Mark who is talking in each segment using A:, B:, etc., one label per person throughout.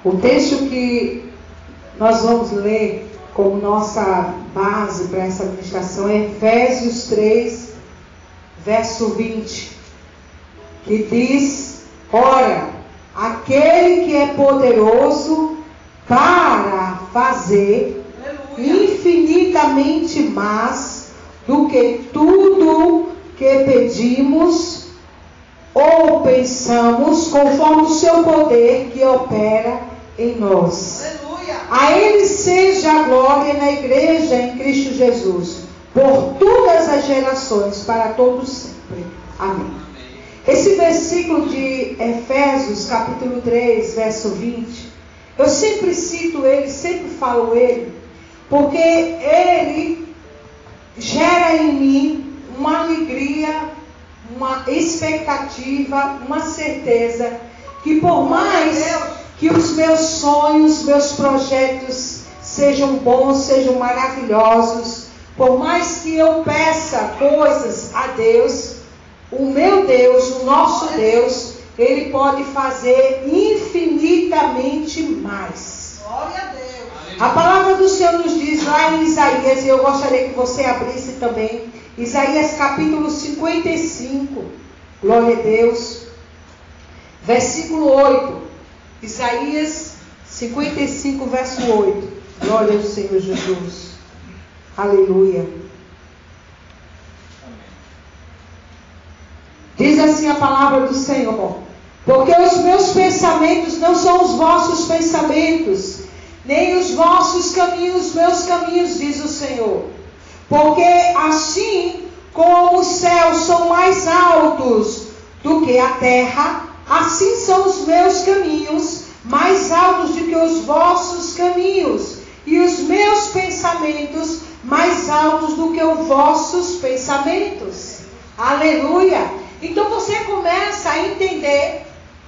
A: O texto que nós vamos ler como nossa base para essa ministração é Efésios 3, verso 20, que diz: ora, aquele que é poderoso para fazer infinitamente mais do que tudo que pedimos ou pensamos, conforme o seu poder que opera em nós.
B: Aleluia.
A: A Ele seja a glória na igreja em Cristo Jesus, por todas as gerações, para todos sempre. Amém. Esse versículo de Efésios, capítulo 3, verso 20, eu sempre cito ele, sempre falo ele, porque ele gera em mim uma alegria, uma expectativa, uma certeza, que por mais que os meus sonhos, meus projetos sejam bons, sejam maravilhosos, por mais que eu peça coisas a Deus, o meu Deus, o nosso Deus, Ele pode fazer infinitamente mais.
B: Glória a Deus.
A: A palavra do Senhor nos diz lá em Isaías, e eu gostaria que você abrisse também, Isaías capítulo 55, glória a Deus, versículo 8, Isaías 55, verso 8, glória ao Senhor Jesus, aleluia. Diz assim a palavra do Senhor: porque os meus pensamentos não são os vossos pensamentos, nem os vossos caminhos, os meus caminhos, diz o Senhor. Porque assim como os céus são mais altos do que a terra, assim são os meus caminhos mais altos do que os vossos caminhos, e os meus pensamentos mais altos do que os vossos pensamentos. Aleluia! Então você começa a entender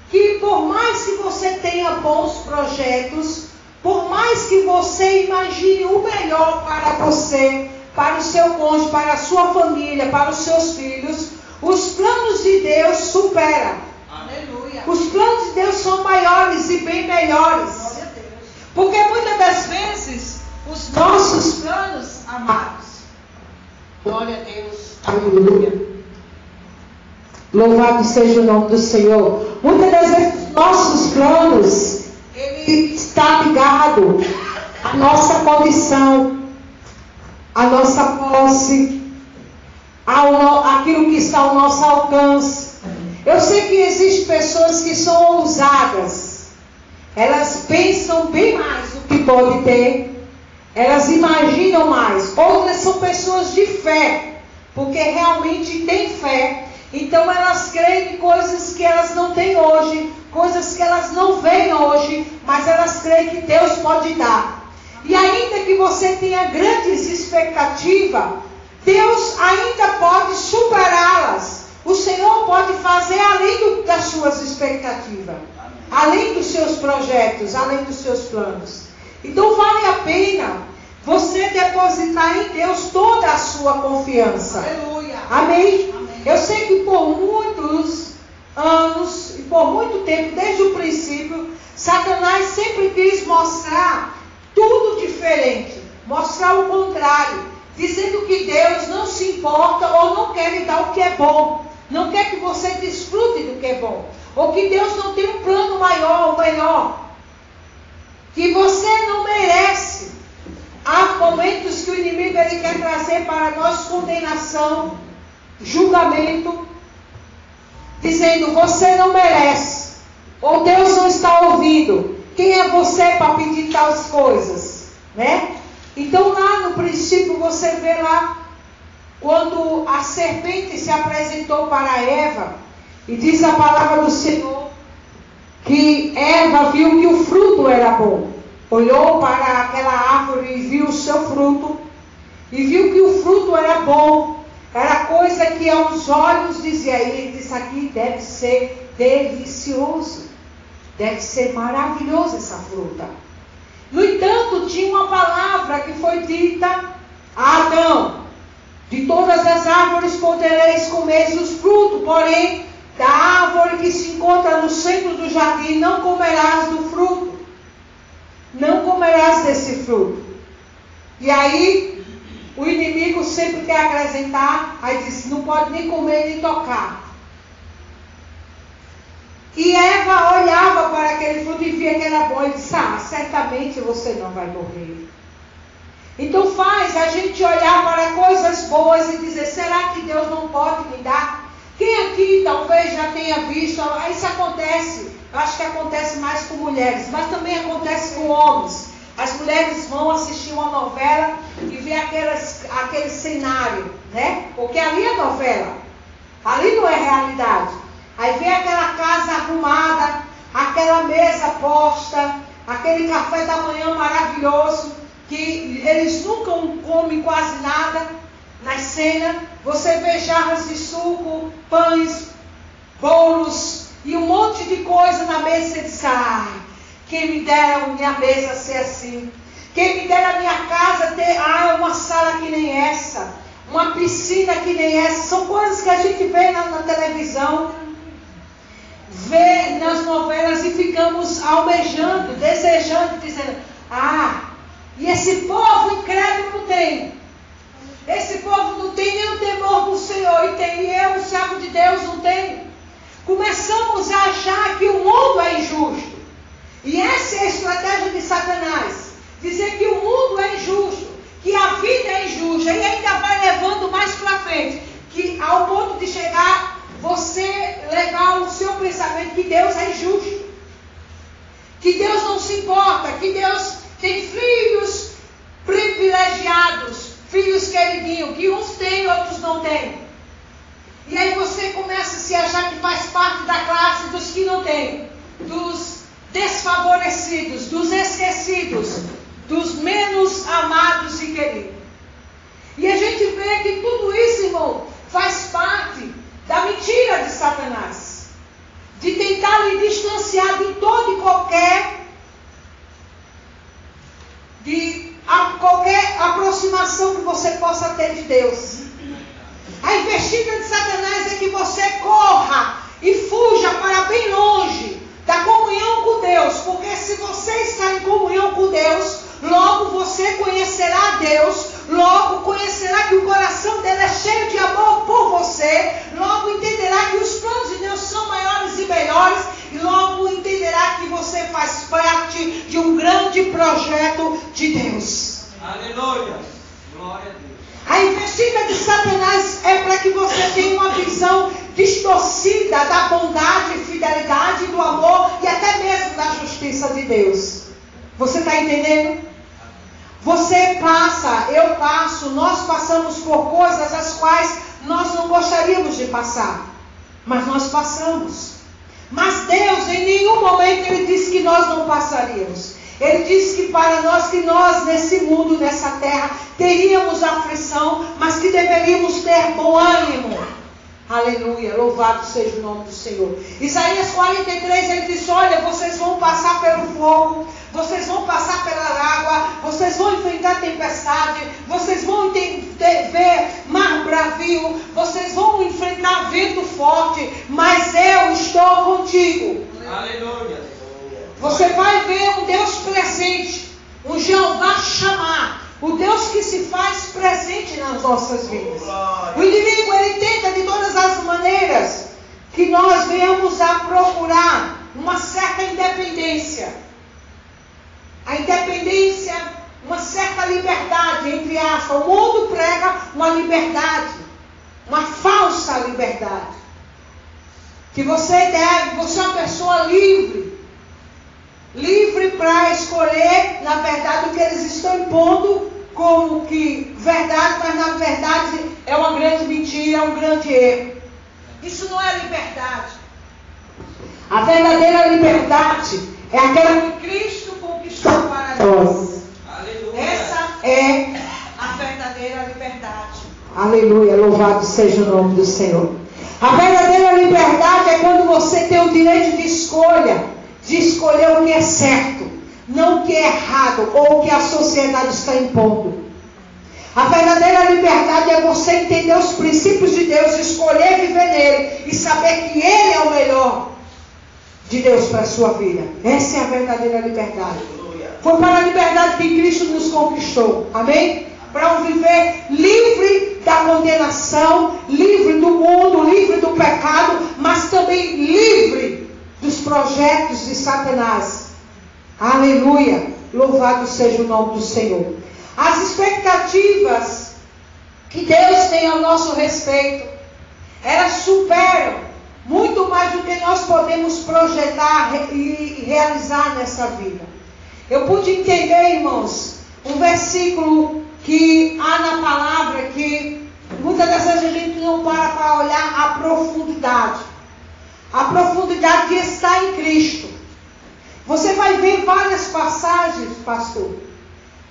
A: que por mais que você tenha bons projetos, por mais que você imagine o melhor para você, para o seu cônjuge, para a sua família, para os seus filhos, os planos de Deus superam.
B: Aleluia.
A: Os planos de Deus são maiores e bem melhores.
B: Glória a Deus.
A: Porque muitas das vezes os nossos planos, amados, glória a Deus, aleluia. Louvado seja o nome do Senhor. Muitas das vezes os nossos planos, ele está ligado à nossa condição, à nossa posse, àquilo que está ao nosso alcance. Eu sei que existem pessoas que são ousadas. Elas pensam bem mais do que pode ter. Elas imaginam mais. Outras são pessoas de fé, porque realmente têm fé. Então elas creem em coisas que elas não têm hoje, coisas que elas não veem hoje, mas elas creem que Deus pode dar. E ainda que você tenha grandes expectativas, Deus ainda pode superá-las. O Senhor pode fazer além das suas expectativas, além dos seus projetos, além dos seus planos. Então vale a pena você depositar em Deus toda a sua confiança.
B: Aleluia.
A: Amém? Eu sei que por muitos anos e por muito tempo, desde o princípio, Satanás sempre quis mostrar tudo diferente, mostrar o contrário, dizendo que Deus não se importa ou não quer lhe dar o que é bom, não quer que você desfrute do que é bom, ou que Deus não tem um plano maior ou melhor, que você não merece. Há momentos que o inimigo ele quer trazer para nós condenação, julgamento, dizendo: você não merece, ou Deus não está ouvindo. Quem é você para pedir tais coisas, né? Então lá no princípio você vê lá quando a serpente se apresentou para Eva, e diz a palavra do Senhor que Eva viu que o fruto era bom, olhou para aquela árvore e viu o seu fruto, e viu que o fruto era bom, era coisa que aos olhos dizia, ele disse: aqui deve ser delicioso, deve ser maravilhosa essa fruta. No entanto, tinha uma palavra que foi dita a Adão: de todas as árvores podereis comer os frutos, porém da árvore que se encontra no centro do jardim não comerás do fruto. comerás desse fruto. E aí, o inimigo sempre quer acrescentar, aí diz, não pode nem comer nem tocar. E Eva olhava para aquele fruto e via que era bom, e disse, certamente você não vai morrer. Então faz a gente olhar para coisas boas e dizer, será que Deus não pode me dar? Quem aqui talvez já tenha visto, isso acontece, eu acho que acontece mais com mulheres, mas também acontece com homens. As mulheres vão assistir uma novela e ver aquele cenário, né? Porque ali é novela, ali não é realidade. Aí vê aquela casa arrumada, aquela mesa posta, aquele café da manhã maravilhoso, que eles nunca comem quase nada na cena. Você vê jarras de suco, pães, bolos e um monte de coisa na mesa. Você diz, quem me dera minha mesa ser assim. Quem me dera minha casa ter uma sala que nem essa, uma piscina que nem essa. São coisas que a gente vê na televisão, vê nas novelas e ficamos almejando, desejando, dizendo, e esse povo incrédulo não tem. Esse povo não tem nem o temor do Senhor. E tem eu, o servo de Deus, não tenho. Começamos a achar que o mundo é injusto. E essa é a estratégia de Satanás. Dizer que o mundo é injusto, que a vida é injusta. E ainda vai levando mais para frente. Que ao ponto de chegar, você levar o seu pensamento que Deus é injusto. Que Deus não se importa. Que Deus tem filhos privilegiados, filhos queridinhos, que uns têm, outros não têm. E aí você começa a se achar que faz parte da classe dos que não têm, dos desfavorecidos, dos esquecidos, dos menos amados e queridos. E a gente vê que tudo isso, irmão, faz parte da mentira de Satanás, de tentar lhe distanciar de toda e qualquer aproximação que você possa ter de Deus. A investida de Satanás é que você corra e fuja para bem longe da comunhão com Deus, porque se você está em comunhão com Deus, logo você conhecerá a Deus, logo conhecerá que o coração dele é cheio de amor por você, logo entenderá que os planos de Deus são maiores e melhores, e logo entenderá que você faz parte de um grande projeto de Deus.
B: Aleluia! Glória a Deus.
A: A investida de Satanás é para que você tenha uma visão distorcida da bondade, fidelidade, do amor e até mesmo da justiça de Deus. Você está entendendo? Você passa, eu passo, nós passamos por coisas as quais nós não gostaríamos de passar. Mas nós passamos. Mas Deus, em nenhum momento, Ele disse que nós não passaríamos. Ele disse que para nós, que nós nesse mundo, nessa terra, teríamos aflição, mas que deveríamos ter bom ânimo. Aleluia, louvado seja o nome do Senhor. Isaías 43, ele disse, olha, vocês vão passar pelo fogo, vocês vão passar pela água, vocês vão enfrentar tempestade, vocês vão ver mar bravio, vocês vão enfrentar vento forte, mas eu estou contigo.
B: Aleluia.
A: Você vai ver um Deus presente, um Jeová chamar, o Deus que se faz presente nas nossas vidas. O inimigo, ele tenta de todas as maneiras que nós venhamos a procurar uma certa independência. A independência, uma certa liberdade, entre aspas. O mundo prega uma liberdade, uma falsa liberdade. Que você é uma pessoa livre. Livre para escolher, na verdade, o que eles estão impondo como que verdade, mas na verdade é uma grande mentira, é um grande erro. Isso não é liberdade. A verdadeira liberdade é aquela que Cristo conquistou para nós.
B: Aleluia.
A: Essa é a verdadeira liberdade. Aleluia, louvado seja o nome do Senhor. A verdadeira liberdade é quando você tem o direito de escolher o que é certo, não o que é errado ou o que a sociedade está impondo. A verdadeira liberdade é você entender os princípios de Deus, escolher viver nele e saber que ele é o melhor de Deus para a sua vida. Essa é a verdadeira liberdade. Foi para a liberdade que Cristo nos conquistou. Amém? Para um viver livre da condenação, livre do mundo, livre do pecado, mas também livre dos projetos de Satanás. Aleluia! Louvado seja o nome do Senhor. As expectativas que Deus tem ao nosso respeito, elas superam muito mais do que nós podemos projetar e realizar nessa vida. Eu pude entender, irmãos, um versículo que há na palavra que muitas das vezes a gente não para olhar a profundidade que está em Cristo. Você vai ver várias passagens, pastor,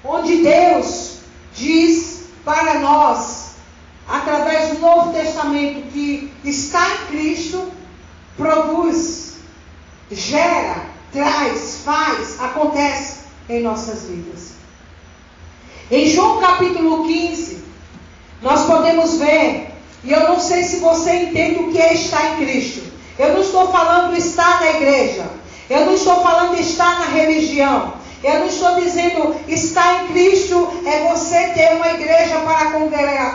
A: onde Deus diz para nós, através do Novo Testamento, que está em Cristo, produz, gera, traz, faz, acontece em nossas vidas. Em João capítulo 15, nós podemos ver, e eu não sei se você entende o que é estar em Cristo. Eu não estou falando estar na igreja. Eu não estou falando estar na religião. Eu não estou dizendo estar em Cristo é você ter uma igreja para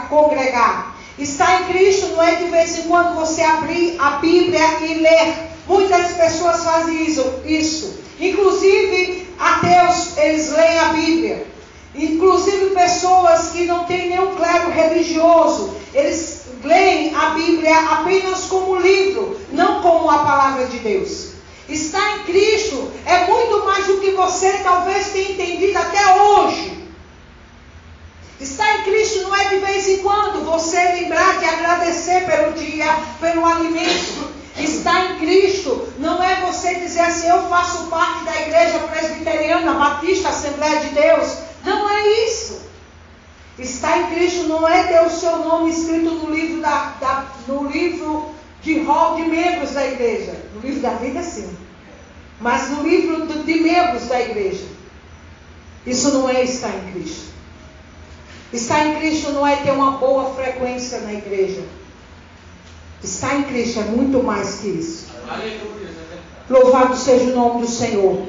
A: congregar. Estar em Cristo não é de vez em quando você abrir a Bíblia e ler. Muitas pessoas fazem isso. Inclusive ateus, eles leem a Bíblia. Inclusive pessoas que não têm nenhum clero religioso, eles leem a Bíblia apenas como livro, não como a palavra de Deus. Estar em Cristo é muito mais do que você talvez tenha entendido até hoje. Estar em Cristo não é de vez em quando você lembrar de agradecer pelo dia, pelo alimento. Estar em Cristo não é você dizer assim, eu faço parte da igreja presbiteriana, batista, Assembleia de Deus. Não é isso. Estar em Cristo não é ter o seu nome escrito no livro, no livro de rol de membros da igreja. No livro da vida, sim. Mas no livro de membros da igreja. Isso não é estar em Cristo. Estar em Cristo não é ter uma boa frequência na igreja. Estar em Cristo é muito mais que isso. Louvado seja o nome do Senhor.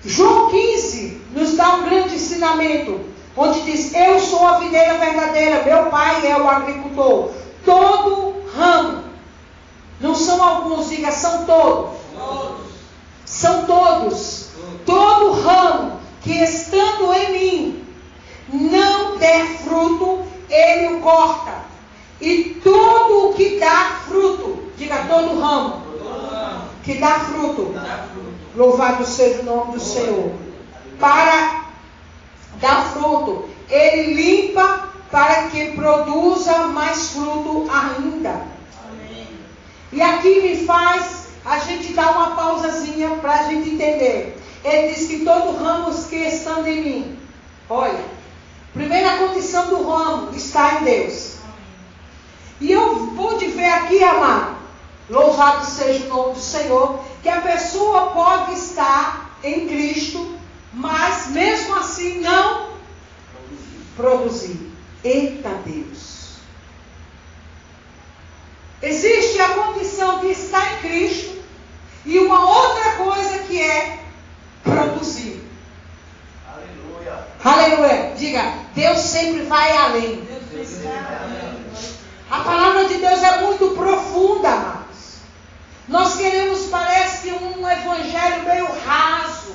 A: João 15 nos dá um grande ensinamento, onde diz, eu sou a videira verdadeira, meu pai é o agricultor. Todo ramo, não são alguns, diga, são todos. São todos. Todo ramo que estando em mim não der fruto, ele o corta. E todo o que dá fruto, diga, todo ramo que dá fruto, louvado seja o nome do Senhor, para dar fruto, ele limpa para que produza mais fruto ainda. Amém. E aqui me faz a gente dar uma pausazinha para a gente entender. Ele diz que todo ramo que estando em mim, olha, primeira condição do ramo está em Deus. E eu pude ver aqui, amado, louvado seja o nome do Senhor, que a pessoa pode estar em Cristo, mas mesmo assim não produzir. Eita Deus! Existe a condição de estar em Cristo e uma outra coisa que é produzir. Aleluia! Aleluia! Diga, Deus sempre vai além. A palavra de Deus é muito profunda, amados. Nós queremos, parece, um evangelho meio raso,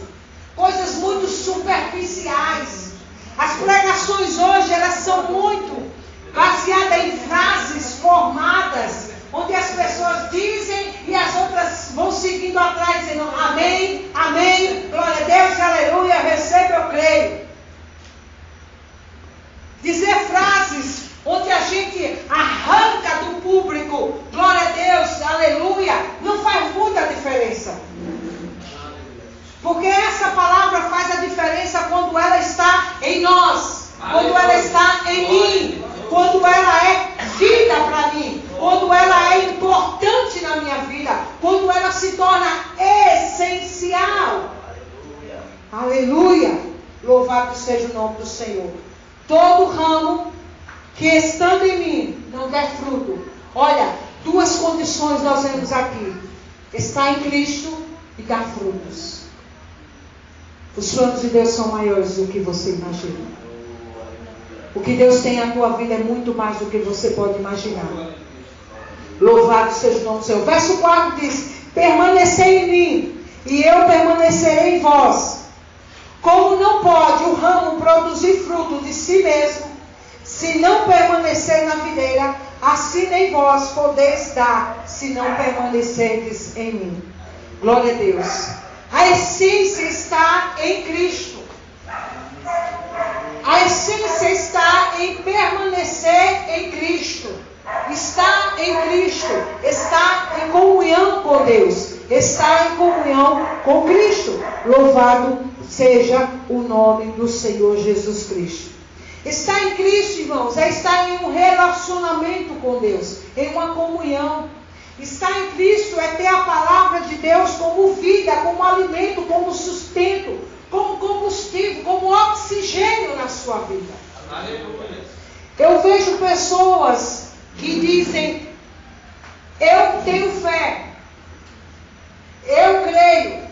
A: coisas muito superficiais. As pregações hoje, elas são muito baseadas em frases formadas, onde as pessoas dizem e as outras vão seguindo atrás, dizendo amém, amém, glória a Deus, aleluia, recebo, eu creio. Dizer frases onde a gente arranca do público, glória a Deus, aleluia, não faz muita diferença. Porque essa palavra faz a diferença quando ela está em nós, quando ela está em mim, quando ela é vida para mim, quando ela é importante na minha vida, quando ela se torna essencial. Aleluia! Louvado seja o nome do Senhor. Todo ramo que estando em mim não der fruto. Olha, duas condições nós vemos aqui. Estar em Cristo e dar frutos. Os planos de Deus são maiores do que você imagina. O que Deus tem na tua vida é muito mais do que você pode imaginar. Louvado seja o nome do Senhor. Verso 4 diz: permanecei em mim, e eu permanecerei em vós. Como não pode o ramo produzir fruto de si mesmo, se não permanecer na videira, assim nem vós podeis dar, se não permanecerdes em mim. Glória a Deus. A essência está em Cristo. A essência está em permanecer em Cristo. Está em Cristo. Está em comunhão com Deus. Está em comunhão com Cristo. Louvado seja o nome do Senhor Jesus Cristo. Estar em Cristo, irmãos, é estar em um relacionamento com Deus, em uma comunhão. Estar em Cristo é ter a palavra de Deus como vida, como alimento, como sustento, como combustível, como oxigênio na sua vida.
B: Aleluia.
A: Eu vejo pessoas que dizem: eu tenho fé, eu creio,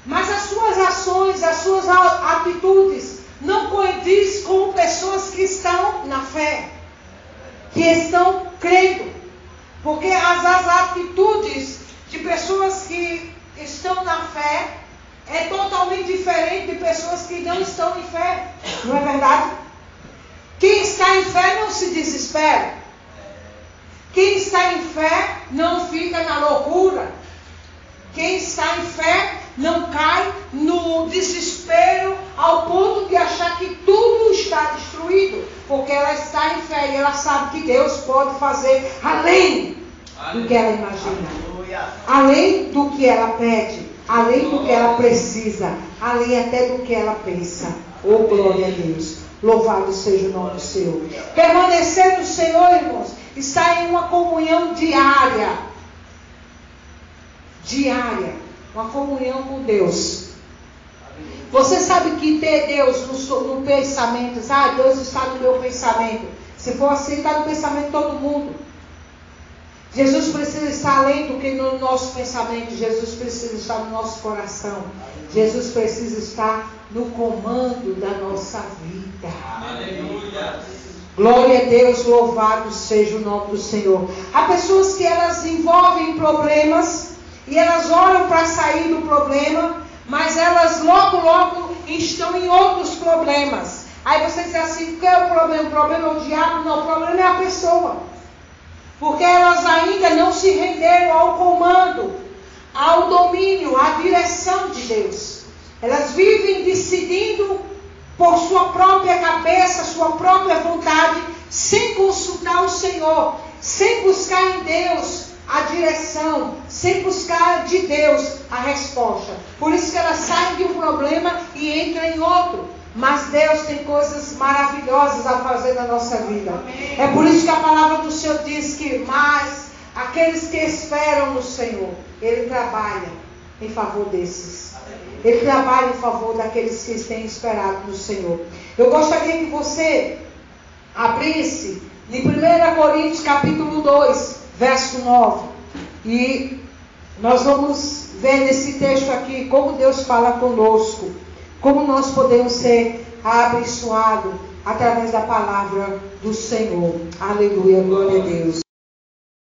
A: mas as suas ações, as suas atitudes não condiz com pessoas que estão na fé, que estão crendo. Porque as atitudes de pessoas que estão na fé é totalmente diferente de pessoas que não estão em fé. Não é verdade? Quem está em fé não se desespera. Quem está em fé não fica na loucura. Quem está em fé não cai no desespero ao ponto de achar que tudo está destruído. Porque ela está em fé e ela sabe que Deus pode fazer além do que ela imagina. Além do que ela pede. Além do que ela precisa. Além até do que ela pensa. Oh, glória a Deus. Louvado seja o nome do Senhor. Permanecer no Senhor, irmãos, está em uma comunhão diária. Diária. Uma comunhão com Deus. Você sabe que ter Deus no pensamento, Deus está no meu pensamento. Se for assim, está no pensamento de todo mundo. Jesus precisa estar além do que no nosso pensamento. Jesus precisa estar no nosso coração. Jesus precisa estar no comando da nossa vida.
B: Aleluia.
A: Glória a Deus, louvado seja o nome do Senhor. Há pessoas que elas envolvem problemas e elas oram para sair do problema, mas elas logo estão em outros problemas. Aí você diz assim: qual é o problema? O problema é o diabo? Não, o problema é a pessoa. Porque elas ainda não se renderam ao comando, ao domínio, à direção de Deus. Elas vivem decidindo por sua própria cabeça, sua própria vontade, sem consultar o Senhor, sem buscar em Deus a direção, sem buscar de Deus a resposta. Por isso que elas saem de um problema e entram em outro. Mas Deus tem coisas maravilhosas a fazer na nossa vida. Amém. É por isso que a palavra do Senhor diz que mais aqueles que esperam no Senhor, Ele trabalha em favor desses. Ele trabalha em favor daqueles que têm esperado no Senhor. Eu gostaria que você abrisse em 1 Coríntios capítulo 2, verso 9. E nós vamos ver nesse texto aqui como Deus fala conosco. Como nós podemos ser abençoados através da palavra do Senhor. Aleluia, glória a Deus.